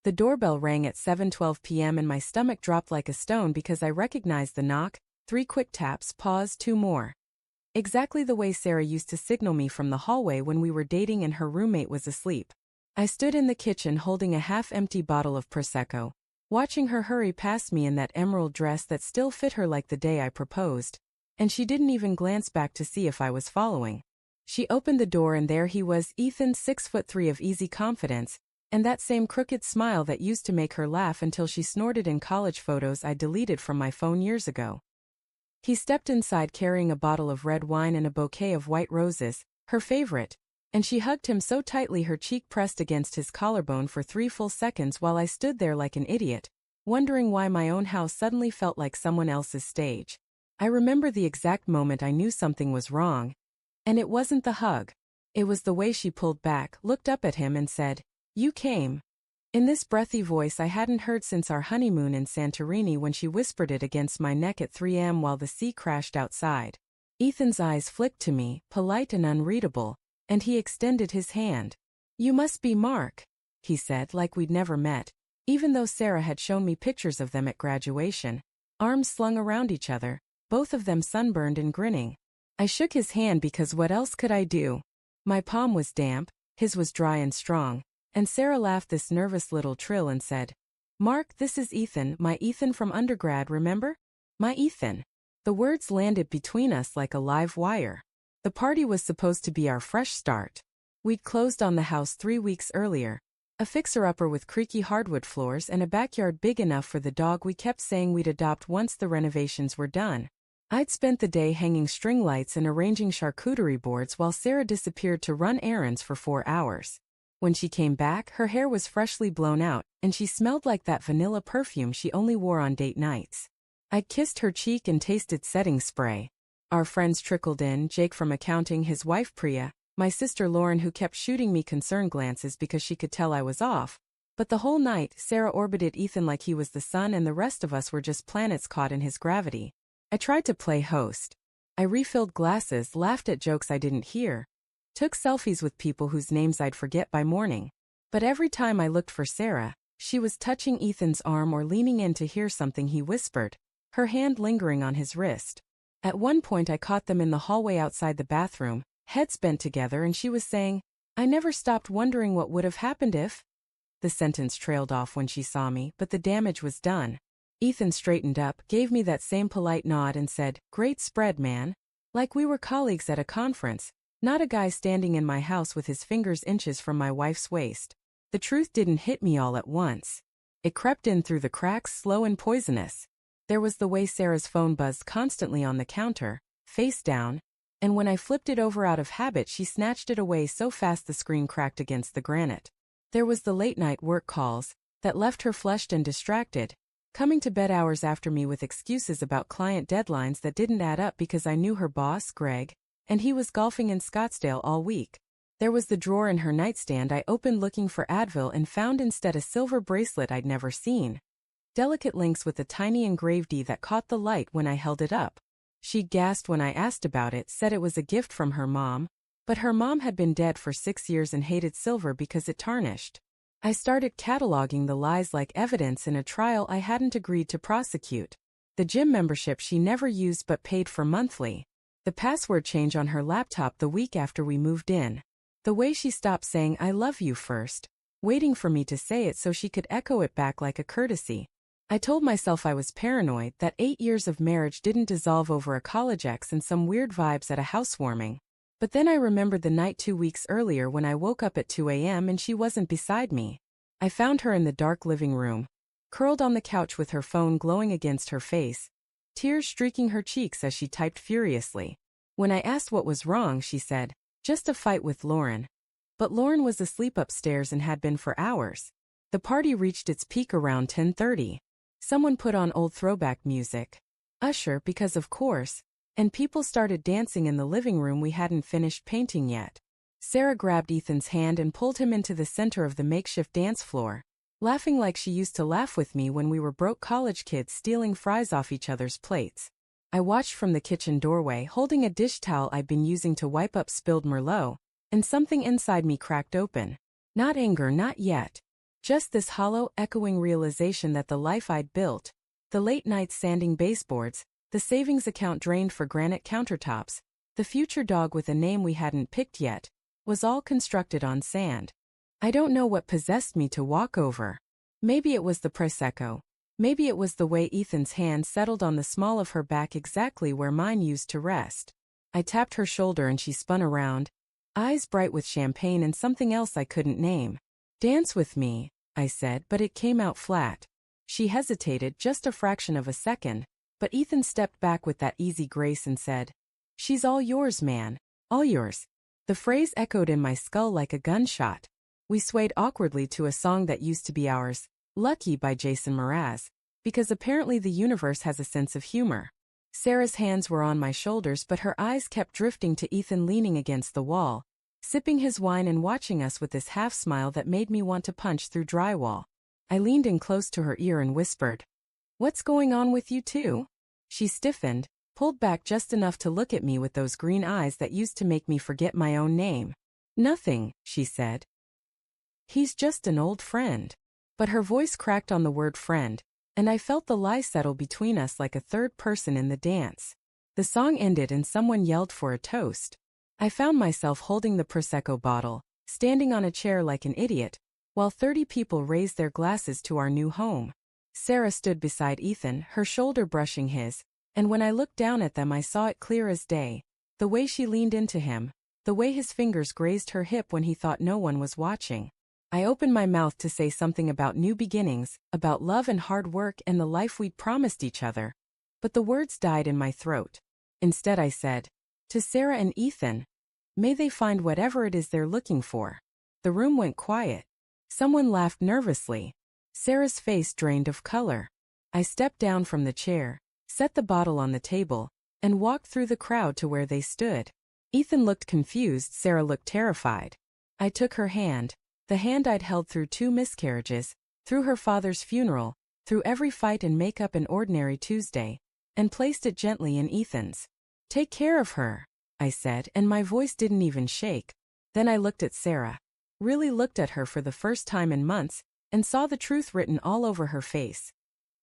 The doorbell rang at 7:12 p.m. and my stomach dropped like a stone because I recognized the knock, 3 quick taps, pause, 2 more. Exactly the way Sarah used to signal me from the hallway when we were dating and her roommate was asleep. I stood in the kitchen holding a half-empty bottle of Prosecco, watching her hurry past me in that emerald dress that still fit her like the day I proposed, and she didn't even glance back to see if I was following. She opened the door and there he was, Ethan, 6'3" of easy confidence, and that same crooked smile that used to make her laugh until she snorted in college photos I deleted from my phone years ago. He stepped inside carrying a bottle of red wine and a bouquet of white roses, her favorite, and she hugged him so tightly her cheek pressed against his collarbone for 3 full seconds while I stood there like an idiot, wondering why my own house suddenly felt like someone else's stage. I remember the exact moment I knew something was wrong. And it wasn't the hug. It was the way she pulled back, looked up at him and said, "You came." In this breathy voice I hadn't heard since our honeymoon in Santorini when she whispered it against my neck at 3 a.m. while the sea crashed outside. Ethan's eyes flicked to me, polite and unreadable, and he extended his hand. "You must be Mark," he said, like we'd never met, even though Sarah had shown me pictures of them at graduation, arms slung around each other, both of them sunburned and grinning. I shook his hand because what else could I do? My palm was damp, his was dry and strong, and Sarah laughed this nervous little trill and said, "Mark, this is Ethan, my Ethan from undergrad, remember? My Ethan." The words landed between us like a live wire. The party was supposed to be our fresh start. We'd closed on the house 3 weeks earlier, a fixer-upper with creaky hardwood floors and a backyard big enough for the dog we kept saying we'd adopt once the renovations were done. I'd spent the day hanging string lights and arranging charcuterie boards while Sarah disappeared to run errands for 4 hours. When she came back, her hair was freshly blown out, and she smelled like that vanilla perfume she only wore on date nights. I kissed her cheek and tasted setting spray. Our friends trickled in, Jake from accounting, his wife Priya, my sister Lauren who kept shooting me concerned glances because she could tell I was off. But the whole night, Sarah orbited Ethan like he was the sun and the rest of us were just planets caught in his gravity. I tried to play host. I refilled glasses, laughed at jokes I didn't hear, took selfies with people whose names I'd forget by morning. But every time I looked for Sarah, she was touching Ethan's arm or leaning in to hear something he whispered, her hand lingering on his wrist. At one point I caught them in the hallway outside the bathroom, heads bent together, and she was saying, "I never stopped wondering what would have happened if..." The sentence trailed off when she saw me, but the damage was done. Ethan straightened up, gave me that same polite nod and said, "Great spread, man." Like we were colleagues at a conference, not a guy standing in my house with his fingers inches from my wife's waist. The truth didn't hit me all at once. It crept in through the cracks, slow and poisonous. There was the way Sarah's phone buzzed constantly on the counter, face down, and when I flipped it over out of habit she snatched it away so fast the screen cracked against the granite. There was the late-night work calls, that left her flushed and distracted, coming to bed hours after me with excuses about client deadlines that didn't add up because I knew her boss, Greg, and he was golfing in Scottsdale all week. There was the drawer in her nightstand I opened looking for Advil and found instead a silver bracelet I'd never seen. Delicate links with a tiny engraved E that caught the light when I held it up. She gasped when I asked about it, said it was a gift from her mom, but her mom had been dead for 6 years and hated silver because it tarnished. I started cataloging the lies like evidence in a trial I hadn't agreed to prosecute. The gym membership she never used but paid for monthly. The password change on her laptop the week after we moved in. The way she stopped saying "I love you" first, waiting for me to say it so she could echo it back like a courtesy. I told myself I was paranoid, that 8 years of marriage didn't dissolve over a college ex and some weird vibes at a housewarming. But then I remembered the night 2 weeks earlier when I woke up at 2 a.m. and she wasn't beside me. I found her in the dark living room, curled on the couch with her phone glowing against her face, tears streaking her cheeks as she typed furiously. When I asked what was wrong, she said, "Just a fight with Lauren." But Lauren was asleep upstairs and had been for hours. The party reached its peak around 10:30. Someone put on old throwback music. Usher, because of course. And people started dancing in the living room we hadn't finished painting yet. Sarah grabbed Ethan's hand and pulled him into the center of the makeshift dance floor, laughing like she used to laugh with me when we were broke college kids stealing fries off each other's plates. I watched from the kitchen doorway holding a dish towel I'd been using to wipe up spilled Merlot, and something inside me cracked open. Not anger, not yet. Just this hollow, echoing realization that the life I'd built, the late nights sanding baseboards, the savings account drained for granite countertops, the future dog with a name we hadn't picked yet, was all constructed on sand. I don't know what possessed me to walk over. Maybe it was the Prosecco. Maybe it was the way Ethan's hand settled on the small of her back exactly where mine used to rest. I tapped her shoulder and she spun around, eyes bright with champagne and something else I couldn't name. "Dance with me," I said, but it came out flat. She hesitated just a fraction of a second, but Ethan stepped back with that easy grace and said, "She's all yours, man. All yours." The phrase echoed in my skull like a gunshot. We swayed awkwardly to a song that used to be ours, Lucky by Jason Mraz, because apparently the universe has a sense of humor. Sarah's hands were on my shoulders but her eyes kept drifting to Ethan leaning against the wall, sipping his wine and watching us with this half-smile that made me want to punch through drywall. I leaned in close to her ear and whispered, "What's going on with you two?" She stiffened, pulled back just enough to look at me with those green eyes that used to make me forget my own name. "Nothing," she said. "He's just an old friend." But her voice cracked on the word friend, and I felt the lie settle between us like a third person in the dance. The song ended and someone yelled for a toast. I found myself holding the Prosecco bottle, standing on a chair like an idiot, while 30 people raised their glasses to our new home. Sarah stood beside Ethan, her shoulder brushing his, and when I looked down at them I saw it clear as day. The way she leaned into him, the way his fingers grazed her hip when he thought no one was watching. I opened my mouth to say something about new beginnings, about love and hard work and the life we'd promised each other, but the words died in my throat. Instead I said, "To Sarah and Ethan, may they find whatever it is they're looking for." The room went quiet. Someone laughed nervously. Sarah's face drained of color. I stepped down from the chair, set the bottle on the table, and walked through the crowd to where they stood. Ethan looked confused, Sarah looked terrified. I took her hand, the hand I'd held through 2 miscarriages, through her father's funeral, through every fight and makeup and ordinary Tuesday, and placed it gently in Ethan's. "Take care of her," I said, and my voice didn't even shake. Then I looked at Sarah. Really looked at her for the first time in months, and saw the truth written all over her face.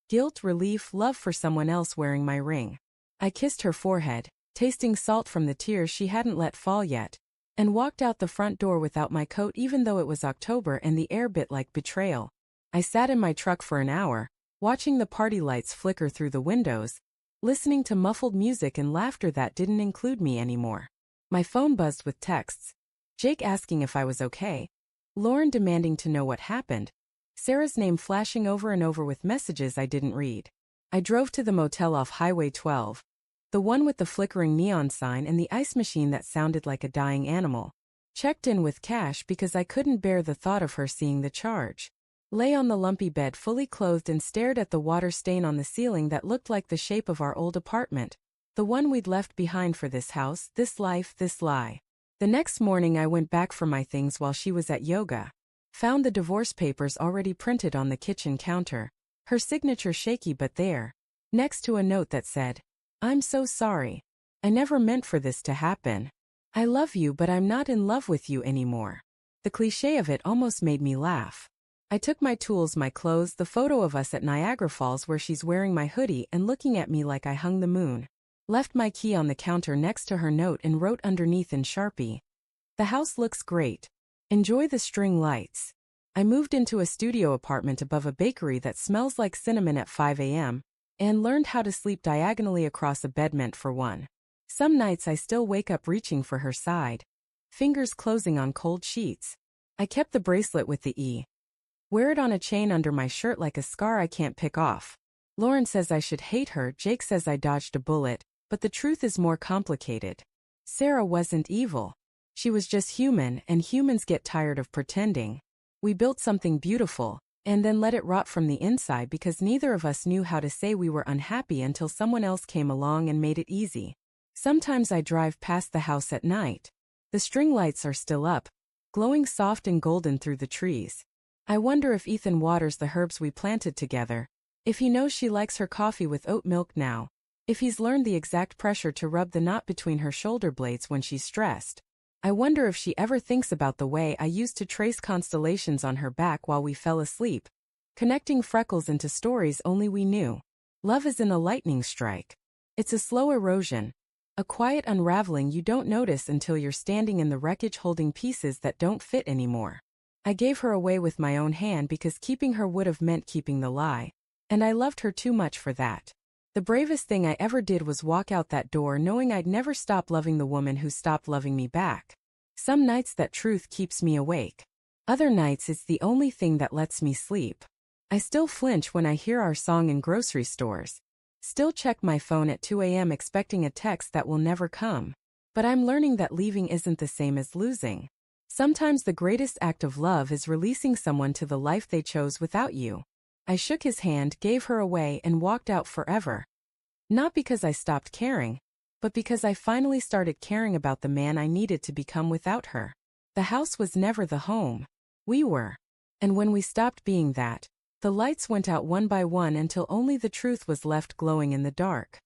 Guilt, relief, love for someone else wearing my ring. I kissed her forehead, tasting salt from the tears she hadn't let fall yet, and walked out the front door without my coat even though it was October and the air bit like betrayal. I sat in my truck for an hour, watching the party lights flicker through the windows, listening to muffled music and laughter that didn't include me anymore. My phone buzzed with texts. Jake asking if I was okay. Lauren demanding to know what happened. Sarah's name flashing over and over with messages I didn't read. I drove to the motel off Highway 12. The one with the flickering neon sign and the ice machine that sounded like a dying animal. Checked in with cash because I couldn't bear the thought of her seeing the charge. Lay on the lumpy bed fully clothed and stared at the water stain on the ceiling that looked like the shape of our old apartment. The one we'd left behind for this house, this life, this lie. The next morning I went back for my things while she was at yoga. Found the divorce papers already printed on the kitchen counter. Her signature shaky but there. Next to a note that said, "I'm so sorry. I never meant for this to happen. I love you but I'm not in love with you anymore." The cliché of it almost made me laugh. I took my tools, my clothes, the photo of us at Niagara Falls where she's wearing my hoodie and looking at me like I hung the moon. Left my key on the counter next to her note and wrote underneath in Sharpie, "The house looks great. Enjoy the string lights." I moved into a studio apartment above a bakery that smells like cinnamon at 5 a.m., and learned how to sleep diagonally across a bed meant for one. Some nights I still wake up reaching for her side, fingers closing on cold sheets. I kept the bracelet with the E. Wear it on a chain under my shirt like a scar I can't pick off. Lauren says I should hate her, Jake says I dodged a bullet, but the truth is more complicated. Sarah wasn't evil. She was just human, and humans get tired of pretending. We built something beautiful, and then let it rot from the inside because neither of us knew how to say we were unhappy until someone else came along and made it easy. Sometimes I drive past the house at night. The string lights are still up, glowing soft and golden through the trees. I wonder if Ethan waters the herbs we planted together, if he knows she likes her coffee with oat milk now, if he's learned the exact pressure to rub the knot between her shoulder blades when she's stressed. I wonder if she ever thinks about the way I used to trace constellations on her back while we fell asleep, connecting freckles into stories only we knew. Love isn't a lightning strike. It's a slow erosion, a quiet unraveling you don't notice until you're standing in the wreckage holding pieces that don't fit anymore. I gave her away with my own hand because keeping her would have meant keeping the lie, and I loved her too much for that. The bravest thing I ever did was walk out that door knowing I'd never stop loving the woman who stopped loving me back. Some nights that truth keeps me awake. Other nights it's the only thing that lets me sleep. I still flinch when I hear our song in grocery stores. Still check my phone at 2 a.m. expecting a text that will never come. But I'm learning that leaving isn't the same as losing. Sometimes the greatest act of love is releasing someone to the life they chose without you. I shook his hand, gave her away, and walked out forever. Not because I stopped caring, but because I finally started caring about the man I needed to become without her. The house was never the home. We were. And when we stopped being that, the lights went out one by one until only the truth was left glowing in the dark.